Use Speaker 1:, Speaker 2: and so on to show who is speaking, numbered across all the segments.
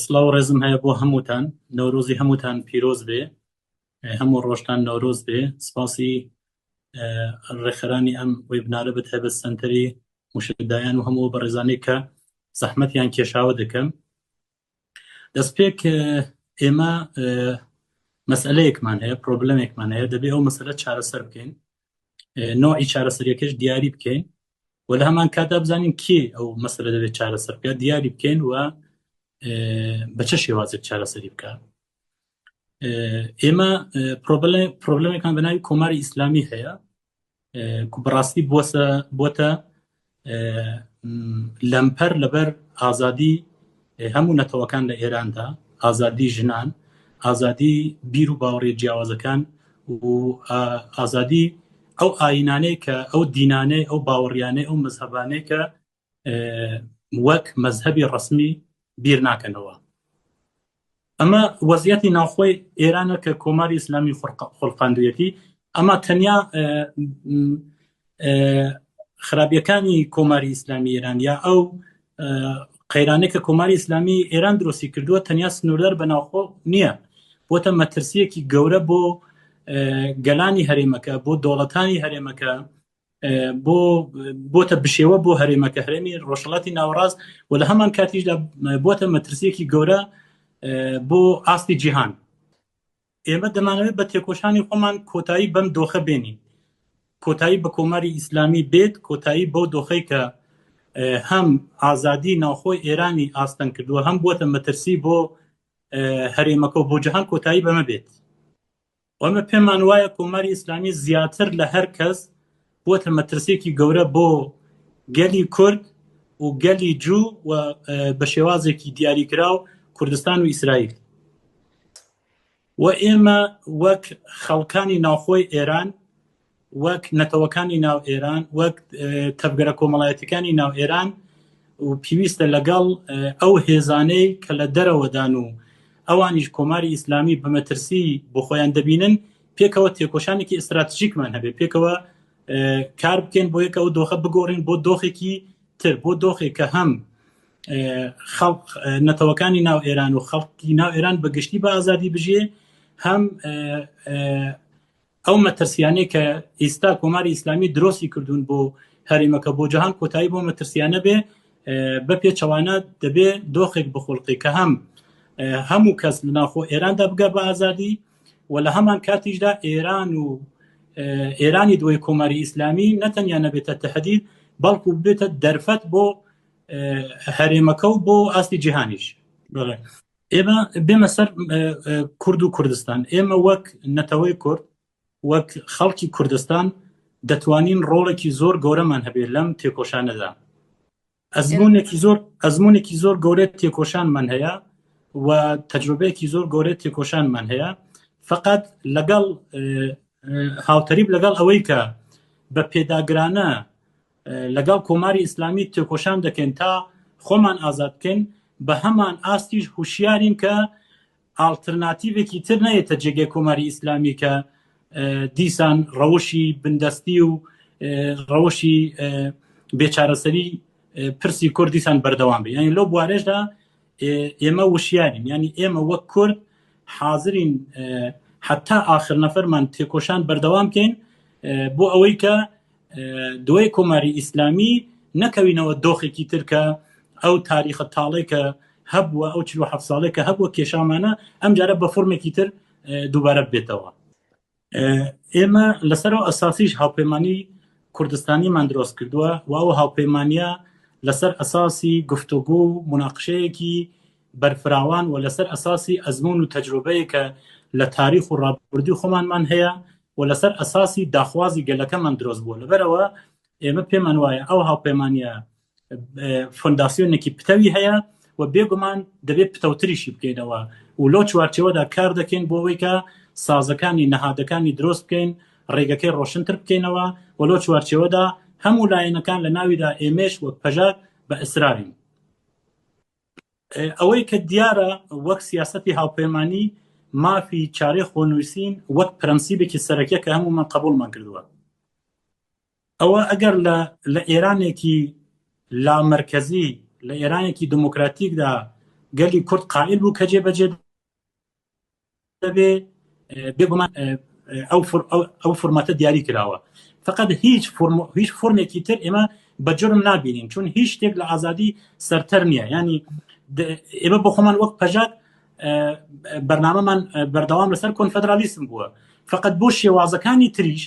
Speaker 1: سڵاو ڕێزم هەیە بۆ هەمووتان. نەورۆزی هەمووتان پیرۆز بێ، هەموو ڕۆژتان نەورۆز بێ. سپاسی ڕێخەرانی ئەم وێبنارە بێت هەبەت سەنتەری موشکدایان و هەموو بەڕێزانەی کە زەحمەتیان کێشاوە دەکەم. دەست پێک ئێمە مەسئلەیەکمان هەیە، پرۆبلەمێکمان هەیە، دەبێت ئەو مەسئلە چارەسەر بکەین، نوعی چارەسەریەکەش دیاری بکەین و لە هەمان کاتا بزانین کێ ئەو مەسئلە دەبێت چارەسەر بکات، دیاری بکەین و بە چه شێوازێک چارەسەری بکات. ئێمە پرۆبلەمێکمان بە ناوی کۆماری ئیسلامی هەیە، بەڕاستی بۆتە لەمپەر لەبەر ئازادی هەموو نەتەوەکان لە ئێراندا، ئازادی ژنان، ئازادی بیر و باوەڕی جیاوازەکان و ئازادی ئەو ئاینانەی کە ئەو دینانەی ئەو باوەڕیانەی ئەو مەزهەبانەی کە وەک مەزهەبی ڕەسمی بیر ناکەنەوە. ئەمە وەزعیەتی ناوخۆی ئێرانە کە کۆماری ئیسلامی خۆڵقاندوویەتی، ئەمە تەنیا خراپیەکانی کۆماری ئیسلامی ئێران یا ئەو قەیرانەی کە کۆماری ئیسلامی ئێران دروستی کردووە تەنیا سنووردەر بە ناوخۆ نییە، بۆتە مەترسیەکی گەورە بۆ گەلانی هەرێمەکە، بۆ دۆڵەتانی هەرێمەکە، بۆتە بشێوە بۆ هەرێمەکە، هەرێمی ڕۆژهەڵاتی ناوەڕاست و لە هەمان کاتیشدا بۆتە مەترسیەکی گەورە بۆ ئاستی جیهان. ئێمە دەمانەوێت بە تێکۆشانی خۆمان کۆتایی بەم دۆخە بێنین، کۆتایی بە کۆماری ئیسلامی بێت، کۆتایی بەو دۆخەی کە هەم ئازادی ناوخۆی ئێرانی ئاستەن کردووە، هەم بۆتە مەترسی بۆ هەرێمەکە و بۆ جیهان، کۆتایی بەمە بێت. ئەمە پێمان وایە کۆماری ئیسلامی زیاتر لە هەر کەس بۆتە مەترسێکی گەورە بۆ گەلی کورد و گەلی جوو و بە شێوازێکی دیاریکراو کوردستان و ئیسرائیل. و ئێمە وەک خەڵکانی ناوخۆی ئێران، وەک نەتەوەکانی ناو ئێران، وەک تەبگەرە کۆمەڵایەتەکانی ناو ئێران و پێویستە لەگەڵ ئەو هێزانەی کە لە دەرەوەدان و ئەوانیش کۆماری ئیسلامی بە مەترسی بۆ خۆیان دەبینن، پێکەوە تێکۆشانێکی ئستراتیژیکمان هەبێت، پێکەوە کار بکەین بۆ یەکە ئەو دۆخە بگۆڕین بۆ دۆخێکی تر، بۆ دۆخێک کە هەم خەڵک نەتەوەکانی ناو ئێران و خەڵکی ناو ئێران بەگشتی بە ئازادی بژێ، هەم ئەو مەترسیانەی کە ئێستا کۆماری ئیسلامی درۆستی کردوون بۆ هەرێمەکە بۆ جیهان کۆتایی بۆ مەترسیانە بێ، بە پێچەوانە دەبێ دۆخێک بخۆڵقی کە هەموو کەس لە ناوخۆ ئێراندا بگە بە ئازادی و لە هەمان کاتیشدا ئێران و ئێرانی دوای کۆماری ئیسلامی نەتەنیا نەبێتە تەهدید، بەڵکو بێتە دەرفەت بۆ هەرێمەکە و بۆ ئاستی جیهانیش. ئێمە بێمە سەر کورد و کوردستان. ئێمە وەک نەتەوەی کورد، وەک خەڵکی کوردستان دەتوانین ڕۆڵێکی زۆر گەورەمان هەبێت لەم تێکۆشانەدا. ئەزمونێکی زۆر گەورەی تێکۆشانمان هەیە و تەجروبەیەکی زۆر گەورەی تێکۆشانمان هەیە، فقط لەگەڵ هاوتەریب لەگەڵ ئەوەی کە بە پێداگرانە لەگەڵ کۆماری ئیسلامی تێکۆشان دەکەین تا خۆمان ئازاد بکەین، بە هەمان ئاستیش هوشیارین کە ئالترناتیڤێکی تر نەیەتە جێگەی کۆماری ئیسلامی کە دیسان ڕەوشی بندەستی و ڕەوشی بێچارەسەری پرسی کورد دیسان بەردەوام بێ. یعنی لەو بوارەشدا ئێمە وشیارین، یعنی ئێمە وەک کورد حاضرین حتا آخر نەفەرمان تێکۆشان بەردەوام بکەین بۆ ئەوەی کە دوای کۆماری ئیسلامی نەکەوینەوە دۆخێکی تر کە ئەو تاریخە تاڵێک کە هەبووە، ئەو 47 ساڵێک کە هەبووە کێشامانە ئەم جارە بە فۆرمێکی تر دووبارە بێتەوە. ئێمە لەسەر ئەساسیش هاوپەیمانی کوردستانیمان دروست کردووە و ئەو هاوپەیمانیە لەسەر ئەساسی گفتوگۆ و مناقشەیەکی بەرفراوان و لەسەر ئەساسی ئەزمون و تەجروبەیە کە لە تاریخ و ڕابردووی خۆمانمان هەیە و لەسەر ئەساسی داخوازی گەلەکەمان دروست بووە. لەبەرەوە ئێمە پێمان وایە ئەو هاوپەیمانیە فۆنداسیۆنێکی پتەوی هەیە و بێگومان دەبێت پتەوتریشی بکەینەوە و لۆ چوارچێوەدا کار دەکەین بۆ ئەوەی کە سازەکانی نەهادەکانی دروست بکەین، ڕێگەکەی ڕۆشنتر بکەینەوە و لۆ چوارچێوەدا هەموو لایەنەکان لە ناویدا ئێمەش وەک پەژار بە ئیسرارین. ئەوەی کە دیارە وەک سیاسەتی هاوپەیمانی مافی چارەی خۆنووسین وەک پرەنسیبێکی سەرەکیە کە هەموومان قبوڵمان کردووە. ئەوە ئەگەر لە ئێرانێکی لامەرکەزی، لە ئێرانێکی دموکراتیکدا گەلی کورد قائل بوو کە جێبەجێ دەبێ بێگومان ئەو فورمەتە دیاری کراوە فقط هیچ فۆرمێکی تر ئێمە بە جرم نابینین چون هیچ شتێک لە ئازادی سەرتەر نییە ینی ئێمە بۆ خۆمان وەک پەژات بەرنامەمان بەردەوام لەسەر کۆنفەدرالیسم بووە فقط بۆ شێوازەکانی تریش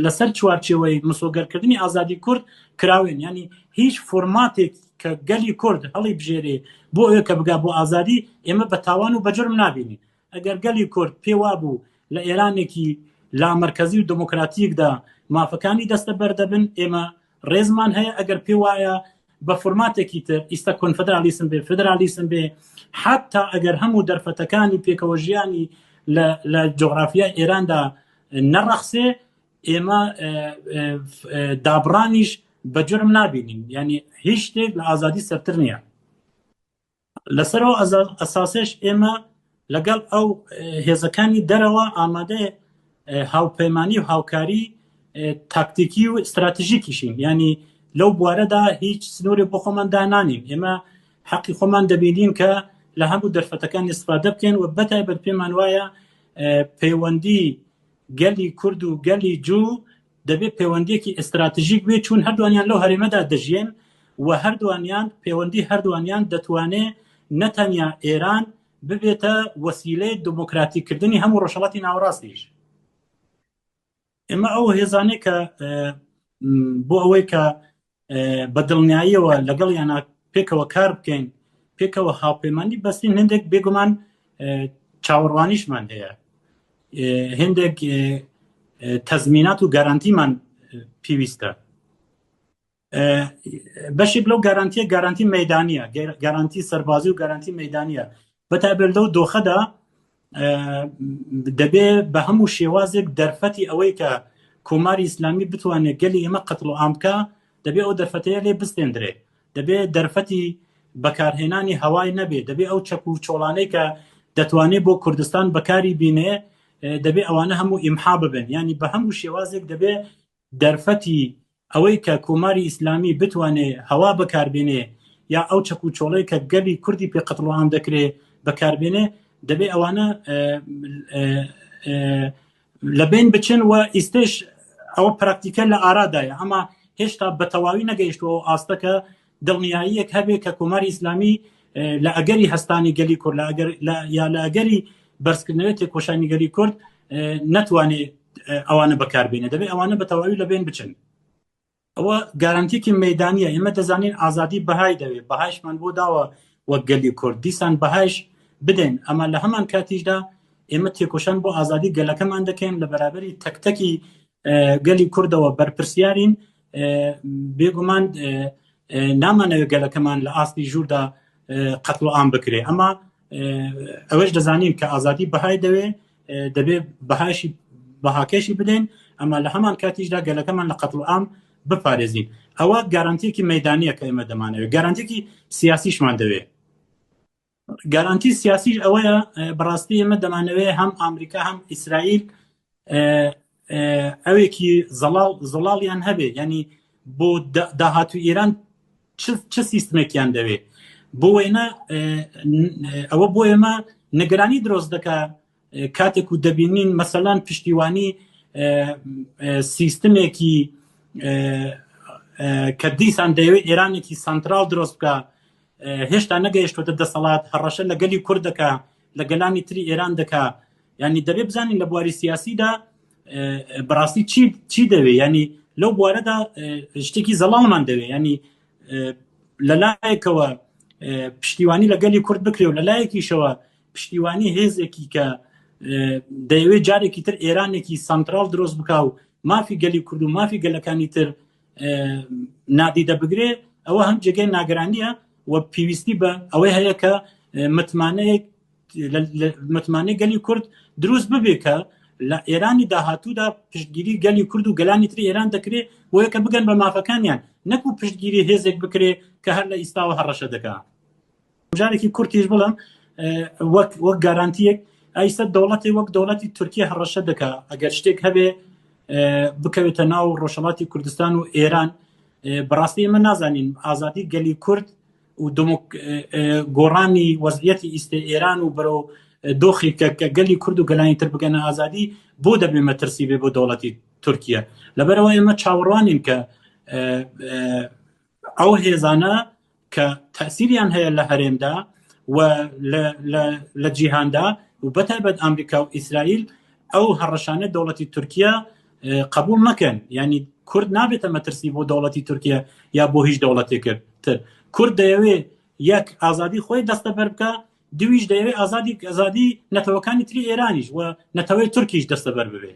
Speaker 1: لەسەر چوارچێوەی مسۆگەرکردنی ئازادی کورد کراوێن ینی هیچ فۆرماتێک کە گەلی کورد هەڵی بژێرێ بۆ ئەوە کە بگا بۆ ئازادی ئێمە بە تاوان و بەجرم نابینین ئەگەر گەلی کورد پێوا بوو لە ئێرانێکی لامەرکەزی و دموکراتیکدا مافەکانی دەستە بەردەبن ئێمە ڕێزمان هەیە ئەگەر پێ وایە بە فۆرماتێکی تر ئیستا کۆنفەدرالیسم بێ فدرالیسم بێ حتا ئەگەر هەموو دەرفەتەکانی پێکەوە ژیانی لە جۆغرافیای ئێراندا نەڕەخسێ ئێمە دابڕانیش بە جرم نابینین ینی هیچ شتێک لە ئازادی سەرتر نییە لەسەرەوە ئەساسێش ئێمە لەگەڵ ئەو هێزەکانی دەرەوە ئامادە هاوپەیمانی و هاوکاری تاکتیکی و استراتژیکیشین ینی لەو بوارەدا هیچ سنوورێ بۆ خۆمان دانانین ئێمە حەقی خۆمان دەبینین کە لە هەموو دەرفەتەکان استفادە بکەین و بەتایبەت پێمان وایە پەیوەندی گەلی کورد و گەلی جوو دەبێت پەیوەندیەکی ئستراتژیک بێت چون هەردوانیان لەو هەرێمەدا دەژێن و هەردوانیان پەیوەندی هەردوانیان دەتوانێت نەتەنیا ئێران ببێتە وەسیلەی دموکراتیکردنی هەموو ڕۆژهەڵاتی ناوەڕاستیش ئێمە ئەو هێزانەی کە بۆ ئەوەی کە بە دڵنیاییەوە لەگەڵ یانە پێکەوە کار بکەین پێکەوە هاوپەیمانی بەستین هەندێک بێگومان چاوەڕوانیشمان هەیە هەندێک تەزمینات و گارانتیمان پێویستە بەشێک لەو گارانتیە گارانتی مەیدانیە گارانتی سەربازی و گارانتی مەیدانیە بەتایبەت لەو دۆخەدا دەبێ بە هەموو شێوازێک دەرفەتی ئەوەی کە کۆماری ئیسلامی بتوانێت گەلی ئێمە قەتڵ و ئامکە دەبێ ئەو دەرفەتەیە لێ بستێندرێ دەبێ دەرفەتی بەکارهێنانی هەوای نەبێ دەبێ ئەو چەک و چۆڵانەی کە دەتوانێت بۆ کوردستان بەکاری بینێ دەبێ ئەوانە هەموو ئیمحا ببن ینی بە هەموو شێوازێک دەبێ دەرفەتی ئەوەی کە کۆماری ئیسلامی بتوانێت هەوا بەکاربێنێ یا ئەو چەک و چۆڵەی کە گەلی کوردی پێ قەتڵ و ئام دەکرێ بەکاربێنێ دەبێ ئەوانە لەبین بچن و ئیستش ئەوە پراکتیکە لە ئارادایە ئەمە هێشتا بە تەواوی نەگەیشتەوە ئاستەکە دڵنیاییەک هەبێ کە کۆماری ئیسلامی لە ئەگەری هەستانی گەلی کورد یا لە ئەگەری بەرزکردنەوەی تێکۆشانی گەلی کورد نەتوانێت ئەوانە بەکاربێنێ دەبێ ئەوانە بە تەواوی لەبین بچن ئەوە گارانتیکی مەیدانیە ئێمە دەزانین ئازادی بەهای دەوێت بەهایشمان بۆ داوە وەک گەلی کورد دیسان بەهایش بدەین ئەمە لە هەمان کاتیشدا ئێمە تێکۆشان بۆ ئازادی گەلەکەمان دەکەین لە بەرابەری تەکتەکی گەلی کوردەوە بەرپرسیارین بێگومان نامانەوێت گەلەکەمان لە ئاستی ژووردا قەتڵ و ئام بکرێ ئەمە ئەوەش دەزانین کە ئازادی بەهای دەبێت بەهاشی بەهاکەشی بدەین ئەمە لە هەمان کاتیشدا گەلەکەمان لە قەتڵ و ئام بپارێزین ئەوە گارانتیەکی مەیدانیە کە ئێمە دەمانەوێت گارانتیەکی سیاسیشمان دەوێت گارانتی سیاسیش ئەوەیە بەڕاستی ئێمە دەمانەوێت هەم ئامریکا هەم ئیسرائیل ئەوێکی زەڵاڵیان هەبێ ینی بۆ داهاتوو ئێران چ سیستمێکیان دەوێت بۆ وێنە ئەوە بۆ ئێمە نگرانی دروست دەکا کاتێک و دەبینین مەسەلەن پشتیوانی سیستمێکی کە دیسان دەیەوێت ئێرانێکی سانترال دروست بکە هێشتا نەگەیشتوتە دەسەڵات هەڕەشە لە گەلی کورد دەکا لە گەلانی تری ئێران دەکا ینی دەبێت بزانین لە بواری سیاسیدا بەڕاستی چی دەوێت ینی لەو بوارەدا شتێکی زەڵاڵمان دەوێت ینی لەلایەکەوە پشتیوانی لە گەلی کورد بکرێ و لەلایەکیشەوە پشتیوانی هێزێکی کە دەیەوێت جارێکی تر ئێرانێکی سانترال دروست بکا و مافی گەلی کورد و مافی گەلەکانی تر نادیدە بگرێ ئەوە هەم جێگەی ناگەرانیە و پێویستی بە ئەوەی هەیە کە متمانەی گەلی کورد دروست ببێ کە لە ئێرانی داهاتوودا پشتگیری گەلی کورد و گەلانی تری ئێران دەکرێت بۆ یەکە بگەن بە مافەکانیان نەکو پشتگیری هێزێک بکرێ کە هەر لە ئیستاوە هەڕەشە دەکا جارێکی کورتیش بڵم وەک گارانتیەک ئایستا دەوڵەتی وەک دەوڵەتی تورکیە هەڕەشە دەکا ئەگەر شتێک هەبێ بکەوێتە ناو ڕۆژهەڵاتی کوردستان و ئێران بەڕاستی ئێمە نازانین ئازادی گەلی کورد گۆڕانی وەزعیەتی ئیستی ئێران و بەرەو دۆخی کە گەلی کورد و گەلانی تر بگەنە ئازادی بۆ دەبێ مەترسی بێ بۆ دەوڵەتی تورکیا لەبەرەوە ئێمە چاوەڕوانین کە ئەو هێزانە کە تەسیریان هەیە لە هەرێمدا و لە جیهاندا و بەتایبەت ئەمریکا و ئیسرائیل ئەو هەڕەشانە دەوڵەتی تورکیا قبول نەکەن یعنی کورد نابێتە مەترسی بۆ دەوڵەتی تورکیا یا بۆ هیچ دەوڵەتێک تر کورد دەیەوێ یەک ئازادی خۆی دەستە بەر بکە دویش دەیەوێ ئازادی نەتەوەکانی تری ئێرانیش و نەتەوەی تورکیش دەستە بەر ببێ